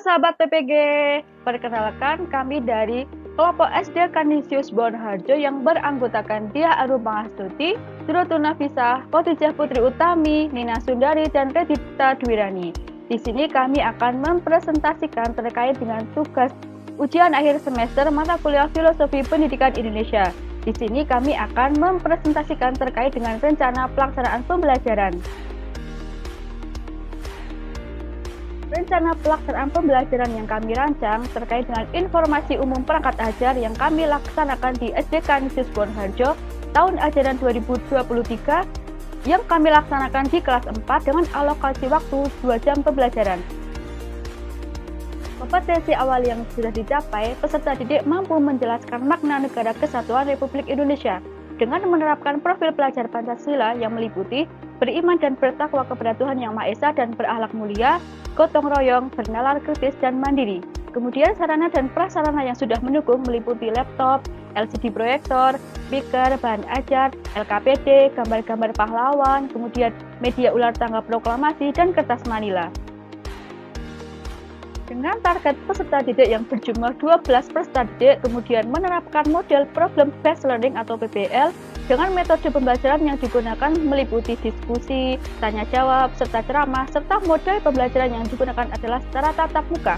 sahabat PPG, perkenalkan kami dari kelompok SD Kanisius Bonharjo yang beranggotakan Dia Arum Pangastuti, Duratu Nafisa, Khotijah Putri Utami, Nina Sundari, dan Redita Dwirani. Di sini kami akan mempresentasikan terkait dengan tugas ujian akhir semester mata kuliah Filosofi Pendidikan Indonesia. Di sini kami akan mempresentasikan terkait dengan rencana pelaksanaan pembelajaran. Rencana pelaksanaan pembelajaran yang kami rancang terkait dengan informasi umum perangkat ajar yang kami laksanakan di SD Kanisius Bonharjo tahun ajaran 2023 yang kami laksanakan di kelas 4 dengan alokasi waktu 2 jam pembelajaran. Kompetensi awal yang sudah dicapai, peserta didik mampu menjelaskan makna Negara Kesatuan Republik Indonesia dengan menerapkan profil pelajar Pancasila yang meliputi beriman dan bertakwa kepada Tuhan Yang Maha Esa dan berakhlak mulia, gotong royong, bernalar kritis, dan mandiri. Kemudian sarana dan prasarana yang sudah mendukung meliputi laptop, LCD proyektor, speaker, bahan ajar, LKPD, gambar-gambar pahlawan, kemudian media ular tangga proklamasi, dan kertas manila. Dengan target peserta didik yang berjumlah 12 peserta didik, kemudian menerapkan model Problem Based Learning atau PBL dengan metode pembelajaran yang digunakan meliputi diskusi, tanya jawab, serta ceramah, serta model pembelajaran yang digunakan adalah secara tatap muka.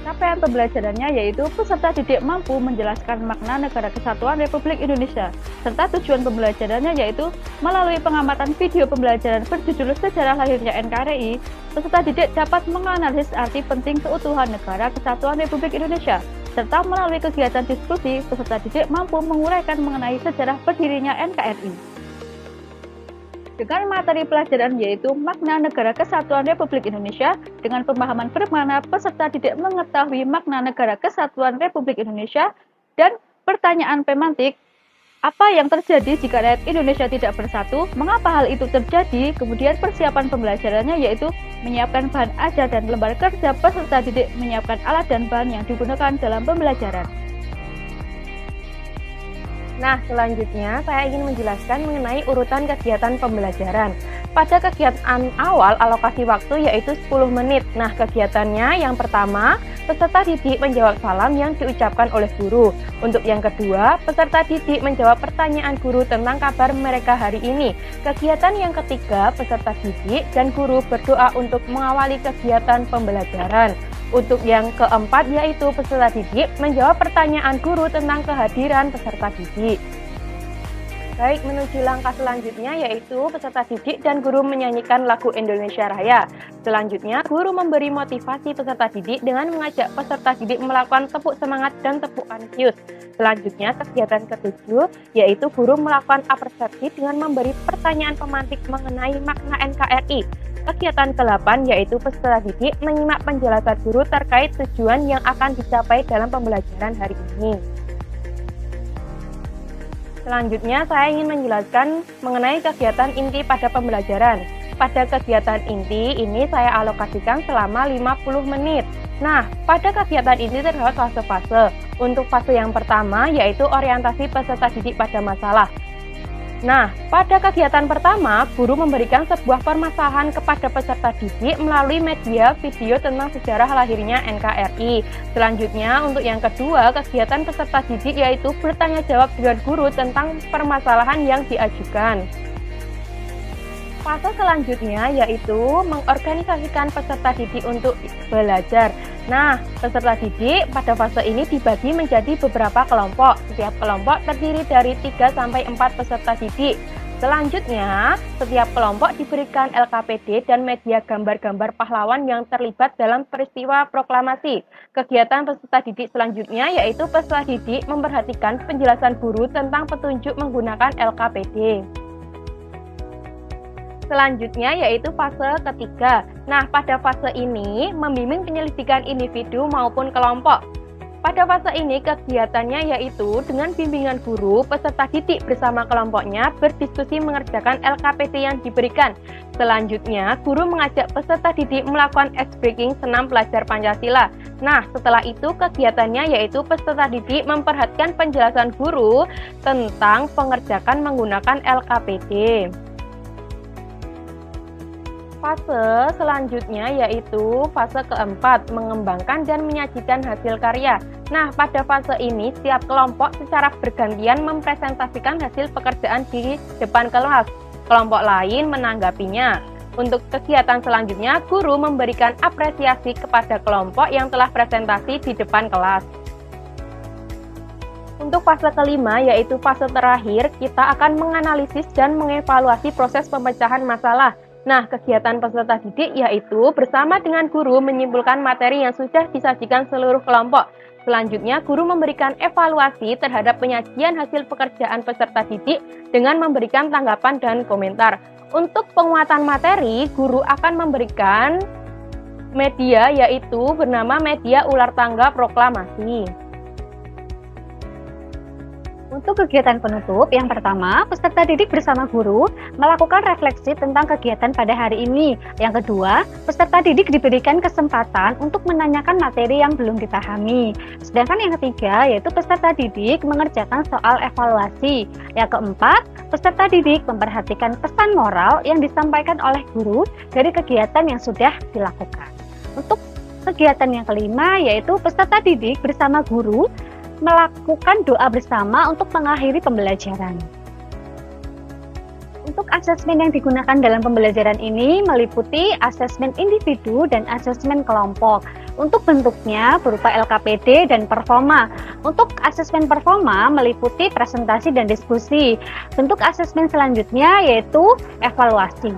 Capaian pembelajarannya yaitu peserta didik mampu menjelaskan makna Negara Kesatuan Republik Indonesia, serta tujuan pembelajarannya yaitu melalui pengamatan video pembelajaran berjudul Sejarah Lahirnya NKRI, peserta didik dapat menganalisis arti penting keutuhan Negara Kesatuan Republik Indonesia, serta melalui kegiatan diskusi, peserta didik mampu menguraikan mengenai sejarah berdirinya NKRI. Dengan materi pelajaran yaitu makna Negara Kesatuan Republik Indonesia, dengan pemahaman bermakna peserta didik mengetahui makna Negara Kesatuan Republik Indonesia, dan pertanyaan pemantik, apa yang terjadi jika rakyat Indonesia tidak bersatu, mengapa hal itu terjadi, kemudian persiapan pembelajarannya yaitu menyiapkan bahan ajar dan lembar kerja peserta didik, menyiapkan alat dan bahan yang digunakan dalam pembelajaran. Nah, selanjutnya saya ingin menjelaskan mengenai urutan kegiatan pembelajaran. Pada kegiatan awal, alokasi waktu yaitu 10 menit. Nah, kegiatannya yang pertama, peserta didik menjawab salam yang diucapkan oleh guru. Untuk yang kedua, peserta didik menjawab pertanyaan guru tentang kabar mereka hari ini. Kegiatan yang ketiga, peserta didik dan guru berdoa untuk mengawali kegiatan pembelajaran. Untuk yang keempat yaitu peserta didik menjawab pertanyaan guru tentang kehadiran peserta didik. Baik, menuju langkah selanjutnya yaitu peserta didik dan guru menyanyikan lagu Indonesia Raya. Selanjutnya, guru memberi motivasi peserta didik dengan mengajak peserta didik melakukan tepuk semangat dan tepuk kanisius. Selanjutnya, kegiatan ketujuh yaitu guru melakukan apresiasi dengan memberi pertanyaan pemantik mengenai makna NKRI. Kegiatan ke-8 yaitu peserta didik menyimak penjelasan guru terkait tujuan yang akan dicapai dalam pembelajaran hari ini. Selanjutnya, saya ingin menjelaskan mengenai kegiatan inti pada pembelajaran. Pada kegiatan inti ini saya alokasikan selama 50 menit. Nah, pada kegiatan inti terdapat fase-fase. Untuk fase yang pertama yaitu orientasi peserta didik pada masalah. Nah, pada kegiatan pertama, guru memberikan sebuah permasalahan kepada peserta didik melalui media video tentang sejarah lahirnya NKRI. Selanjutnya, untuk yang kedua, kegiatan peserta didik yaitu bertanya jawab dengan guru tentang permasalahan yang diajukan. Fase selanjutnya yaitu mengorganisasikan peserta didik untuk belajar. Nah, peserta didik pada fase ini dibagi menjadi beberapa kelompok. Setiap kelompok terdiri dari 3-4 peserta didik. Selanjutnya, setiap kelompok diberikan LKPD dan media gambar-gambar pahlawan yang terlibat dalam peristiwa proklamasi. Kegiatan peserta didik selanjutnya yaitu peserta didik memperhatikan penjelasan guru tentang petunjuk menggunakan LKPD. Selanjutnya yaitu fase ketiga. Nah, pada fase ini membimbing penyelidikan individu maupun kelompok. Pada fase ini kegiatannya yaitu dengan bimbingan guru, peserta didik bersama kelompoknya berdiskusi mengerjakan LKPD yang diberikan. Selanjutnya, guru mengajak peserta didik melakukan ice breaking senam pelajar Pancasila. Nah, setelah itu kegiatannya yaitu peserta didik memperhatikan penjelasan guru tentang pengerjakan menggunakan LKPD. Fase selanjutnya yaitu fase keempat, mengembangkan dan menyajikan hasil karya. Nah, pada fase ini setiap kelompok secara bergantian mempresentasikan hasil pekerjaan di depan kelas. Kelompok lain menanggapinya. Untuk kegiatan selanjutnya, guru memberikan apresiasi kepada kelompok yang telah presentasi di depan kelas. Untuk fase kelima, yaitu fase terakhir, kita akan menganalisis dan mengevaluasi proses pemecahan masalah. Nah, kegiatan peserta didik yaitu bersama dengan guru menyimpulkan materi yang sudah disajikan seluruh kelompok. Selanjutnya, guru memberikan evaluasi terhadap penyajian hasil pekerjaan peserta didik dengan memberikan tanggapan dan komentar. Untuk penguatan materi, guru akan memberikan media yaitu bernama media ular tangga proklamasi. Untuk kegiatan penutup, yang pertama, peserta didik bersama guru melakukan refleksi tentang kegiatan pada hari ini. Yang kedua, peserta didik diberikan kesempatan untuk menanyakan materi yang belum dipahami. Sedangkan yang ketiga, yaitu peserta didik mengerjakan soal evaluasi. Yang keempat, peserta didik memperhatikan pesan moral yang disampaikan oleh guru dari kegiatan yang sudah dilakukan. Untuk kegiatan yang kelima, yaitu peserta didik bersama guru melakukan doa bersama untuk mengakhiri pembelajaran. Untuk asesmen yang digunakan dalam pembelajaran ini meliputi asesmen individu dan asesmen kelompok. Untuk bentuknya berupa LKPD dan performa. Untuk asesmen performa meliputi presentasi dan diskusi. Bentuk asesmen selanjutnya yaitu evaluasi.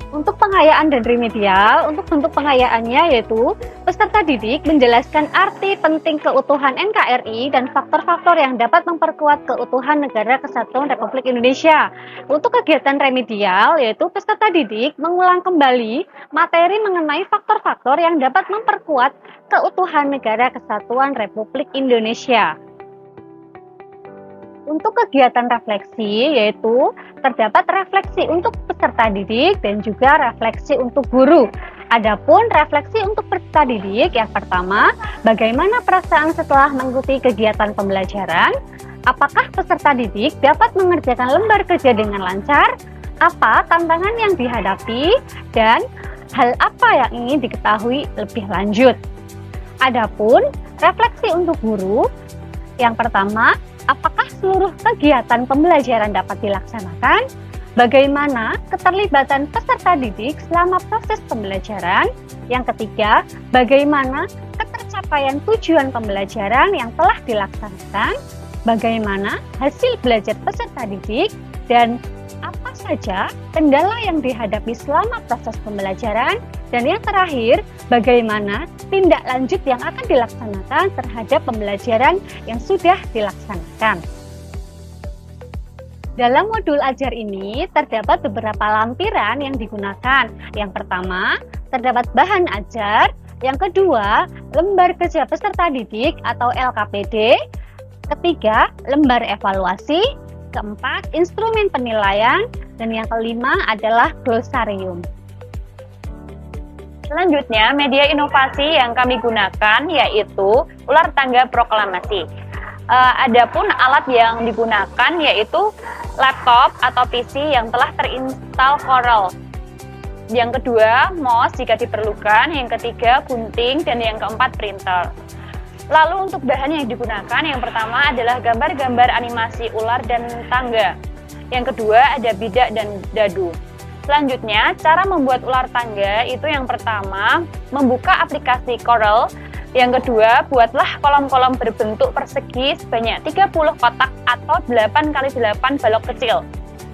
Untuk pengayaan dan remedial, untuk bentuk pengayaannya yaitu peserta didik menjelaskan arti penting keutuhan NKRI dan faktor-faktor yang dapat memperkuat keutuhan Negara Kesatuan Republik Indonesia. Untuk kegiatan remedial yaitu peserta didik mengulang kembali materi mengenai faktor-faktor yang dapat memperkuat keutuhan Negara Kesatuan Republik Indonesia. Untuk kegiatan refleksi yaitu terdapat refleksi untuk peserta didik dan juga refleksi untuk guru. Adapun refleksi untuk peserta didik yang pertama, bagaimana perasaan setelah mengikuti kegiatan pembelajaran? Apakah peserta didik dapat mengerjakan lembar kerja dengan lancar? Apa tantangan yang dihadapi? Dan hal apa yang ingin diketahui lebih lanjut? Adapun refleksi untuk guru, yang pertama, apakah seluruh kegiatan pembelajaran dapat dilaksanakan? Bagaimana keterlibatan peserta didik selama proses pembelajaran? Yang ketiga, bagaimana ketercapaian tujuan pembelajaran yang telah dilaksanakan? Bagaimana hasil belajar peserta didik? Dan apa saja kendala yang dihadapi selama proses pembelajaran? Dan yang terakhir, bagaimana tindak lanjut yang akan dilaksanakan terhadap pembelajaran yang sudah dilaksanakan. Dalam modul ajar ini terdapat beberapa lampiran yang digunakan. Yang pertama, terdapat bahan ajar. Yang kedua, lembar kerja peserta didik atau LKPD. Ketiga, lembar evaluasi. Keempat, instrumen penilaian. Dan yang kelima adalah glosarium. Selanjutnya, media inovasi yang kami gunakan yaitu ular tangga proklamasi. Adapun alat yang digunakan yaitu laptop atau PC yang telah terinstal Corel. Yang kedua, mouse jika diperlukan. Yang ketiga, gunting. Dan yang keempat, printer. Lalu untuk bahan yang digunakan, yang pertama adalah gambar-gambar animasi ular dan tangga. Yang kedua, ada bidak dan dadu. Selanjutnya, cara membuat ular tangga itu yang pertama, membuka aplikasi Corel. Yang kedua, buatlah kolom-kolom berbentuk persegi sebanyak 30 kotak atau 8x8 balok kecil.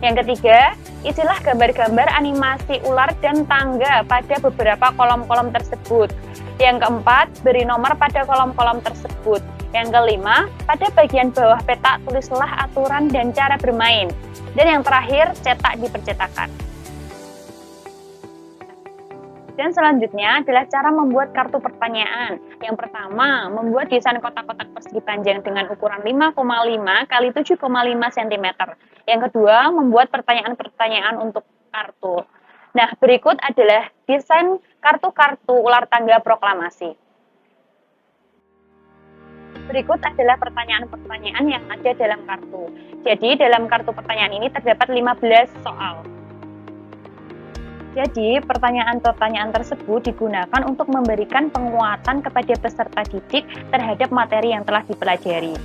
Yang ketiga, isilah gambar-gambar animasi ular dan tangga pada beberapa kolom-kolom tersebut. Yang keempat, beri nomor pada kolom-kolom tersebut. Yang kelima, pada bagian bawah peta tulislah aturan dan cara bermain. Dan yang terakhir, cetak di percetakan. Dan selanjutnya adalah cara membuat kartu pertanyaan. Yang pertama, membuat desain kotak-kotak persegi panjang dengan ukuran 5,5 x 7,5 cm. Yang kedua, membuat pertanyaan-pertanyaan untuk kartu. Nah, berikut adalah desain kartu-kartu ular tangga proklamasi. Berikut adalah pertanyaan-pertanyaan yang ada dalam kartu. Jadi, dalam kartu pertanyaan ini terdapat 15 soal. Jadi, pertanyaan-pertanyaan tersebut digunakan untuk memberikan penguatan kepada peserta didik terhadap materi yang telah dipelajari.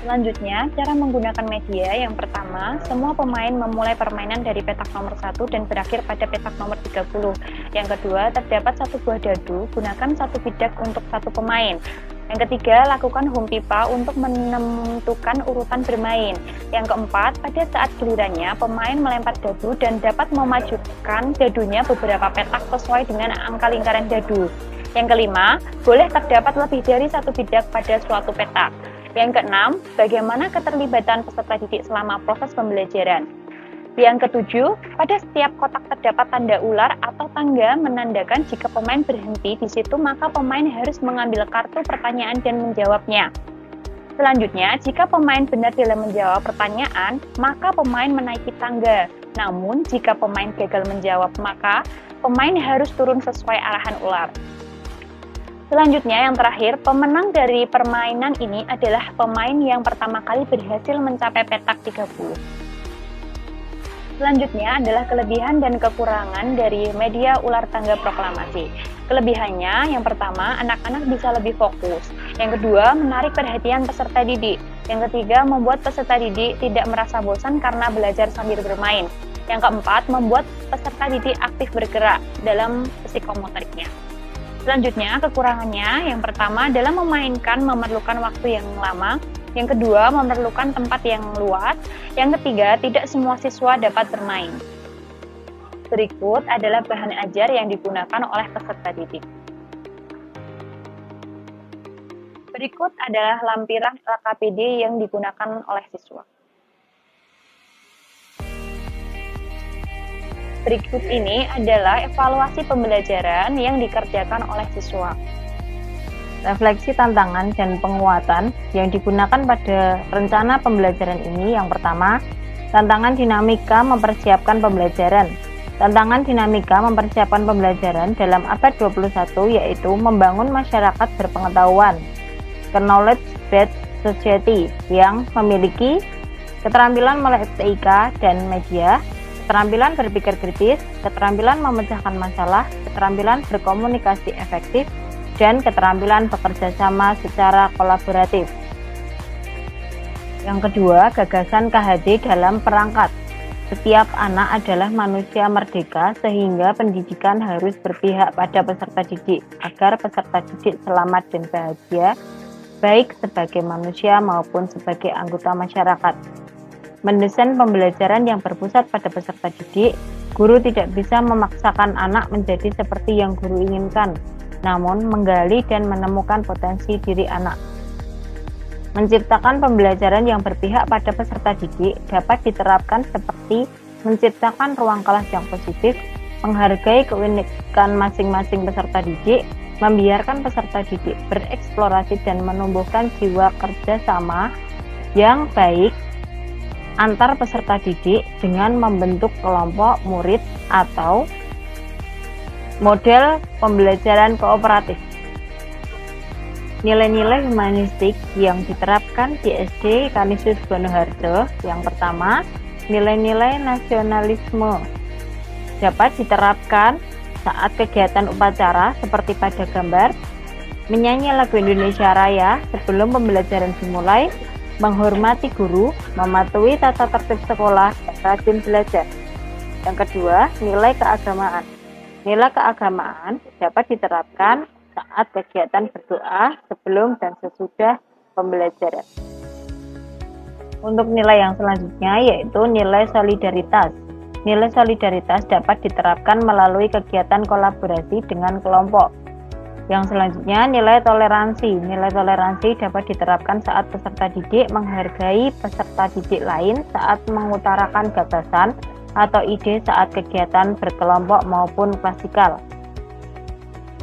Selanjutnya, cara menggunakan media. Yang pertama, semua pemain memulai permainan dari petak nomor 1 dan berakhir pada petak nomor 30. Yang kedua, terdapat satu buah dadu, gunakan satu bidak untuk satu pemain. Yang ketiga, lakukan home pipa untuk menentukan urutan bermain. Yang keempat, pada saat gilirannya, pemain melempar dadu dan dapat memajukan dadunya beberapa petak sesuai dengan angka lingkaran dadu. Yang kelima, boleh terdapat lebih dari satu bidak pada suatu petak. Yang keenam, bagaimana keterlibatan peserta didik selama proses pembelajaran. Yang ketujuh, pada setiap kotak terdapat tanda ular atau tangga menandakan jika pemain berhenti di situ maka pemain harus mengambil kartu pertanyaan dan menjawabnya. Selanjutnya, jika pemain benar dalam menjawab pertanyaan, maka pemain menaiki tangga. Namun, jika pemain gagal menjawab, maka pemain harus turun sesuai arahan ular. Selanjutnya, yang terakhir, pemenang dari permainan ini adalah pemain yang pertama kali berhasil mencapai petak 30. Selanjutnya adalah kelebihan dan kekurangan dari media ular tangga proklamasi. Kelebihannya, yang pertama, anak-anak bisa lebih fokus. Yang kedua, menarik perhatian peserta didik. Yang ketiga, membuat peserta didik tidak merasa bosan karena belajar sambil bermain. Yang keempat, membuat peserta didik aktif bergerak dalam psikomotoriknya. Selanjutnya, kekurangannya, yang pertama, dalam memainkan memerlukan waktu yang lama. Yang kedua, memerlukan tempat yang luas. Yang ketiga, tidak semua siswa dapat bermain. Berikut adalah bahan ajar yang digunakan oleh peserta didik. Berikut adalah lampiran LKPD yang digunakan oleh siswa. Berikut ini adalah evaluasi pembelajaran yang dikerjakan oleh siswa. Refleksi tantangan dan penguatan yang digunakan pada rencana pembelajaran ini. Yang pertama, tantangan dinamika mempersiapkan pembelajaran. Tantangan dinamika mempersiapkan pembelajaran dalam abad 21 yaitu membangun masyarakat berpengetahuan, knowledge-based society yang memiliki keterampilan melek TIK dan media, keterampilan berpikir kritis, keterampilan memecahkan masalah, keterampilan berkomunikasi efektif, dan keterampilan bekerja sama secara kolaboratif. Yang kedua, gagasan KHD dalam perangkat. Setiap anak adalah manusia merdeka sehingga pendidikan harus berpihak pada peserta didik agar peserta didik selamat dan bahagia, baik sebagai manusia maupun sebagai anggota masyarakat. Mendesain pembelajaran yang berpusat pada peserta didik, guru tidak bisa memaksakan anak menjadi seperti yang guru inginkan, namun menggali dan menemukan potensi diri anak. Menciptakan pembelajaran yang berpihak pada peserta didik dapat diterapkan seperti menciptakan ruang kelas yang positif, menghargai keunikan masing-masing peserta didik, membiarkan peserta didik bereksplorasi dan menumbuhkan jiwa kerja sama yang baik antar peserta didik dengan membentuk kelompok murid atau model pembelajaran kooperatif. Nilai-nilai humanistik yang diterapkan di SD Kanisius Bonoharjo. Yang pertama, nilai-nilai nasionalisme dapat diterapkan saat kegiatan upacara seperti pada gambar, menyanyi lagu Indonesia Raya sebelum pembelajaran dimulai, menghormati guru, mematuhi tata tertib sekolah, dan rajin belajar. Yang kedua, nilai keagamaan. Nilai keagamaan dapat diterapkan saat kegiatan berdoa sebelum dan sesudah pembelajaran. Untuk nilai yang selanjutnya yaitu nilai solidaritas. Nilai solidaritas dapat diterapkan melalui kegiatan kolaborasi dengan kelompok. Yang selanjutnya, nilai toleransi. Nilai toleransi dapat diterapkan saat peserta didik menghargai peserta didik lain saat mengutarakan gagasan atau ide saat kegiatan berkelompok maupun klasikal.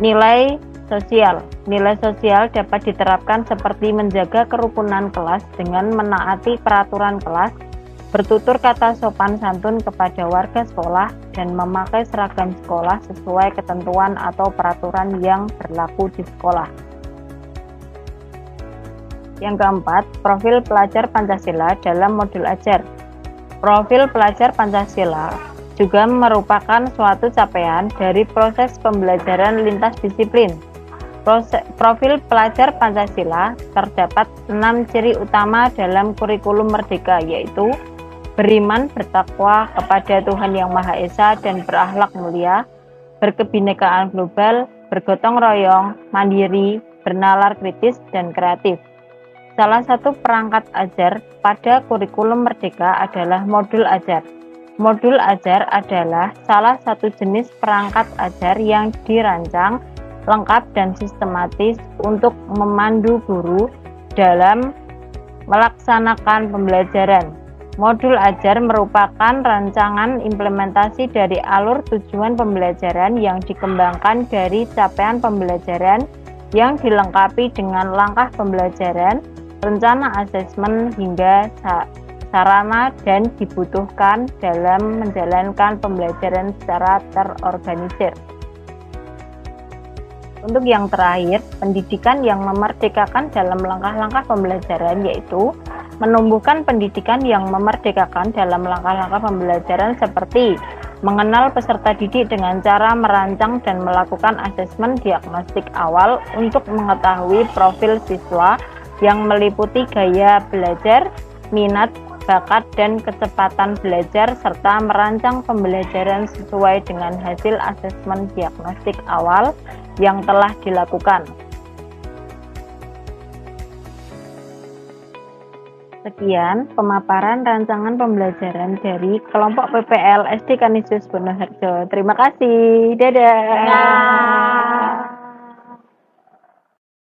Nilai sosial. Nilai sosial dapat diterapkan seperti menjaga kerukunan kelas dengan menaati peraturan kelas, bertutur kata sopan santun kepada warga sekolah, dan memakai seragam sekolah sesuai ketentuan atau peraturan yang berlaku di sekolah. Yang keempat, profil pelajar Pancasila dalam modul ajar. Profil pelajar Pancasila juga merupakan suatu capaian dari proses pembelajaran lintas disiplin. Profil pelajar Pancasila terdapat 6 ciri utama dalam kurikulum Merdeka, yaitu beriman, bertakwa kepada Tuhan Yang Maha Esa dan berakhlak mulia, berkebinekaan global, bergotong royong, mandiri, bernalar kritis, dan kreatif. Salah satu perangkat ajar pada kurikulum Merdeka adalah modul ajar. Modul ajar adalah salah satu jenis perangkat ajar yang dirancang lengkap dan sistematis untuk memandu guru dalam melaksanakan pembelajaran. Modul ajar merupakan rancangan implementasi dari alur tujuan pembelajaran yang dikembangkan dari capaian pembelajaran yang dilengkapi dengan langkah pembelajaran, rencana asesmen hingga sarana dan dibutuhkan dalam menjalankan pembelajaran secara terorganisir. Untuk yang terakhir, pendidikan yang memerdekakan dalam langkah-langkah pembelajaran yaitu menumbuhkan pendidikan yang memerdekakan dalam langkah-langkah pembelajaran seperti mengenal peserta didik dengan cara merancang dan melakukan asesmen diagnostik awal untuk mengetahui profil siswa yang meliputi gaya belajar, minat, bakat, dan kecepatan belajar, serta merancang pembelajaran sesuai dengan hasil asesmen diagnostik awal yang telah dilakukan. Sekian pemaparan rancangan pembelajaran dari kelompok PPL SD Kanisius Wonoharjo. Terima kasih. Dadah.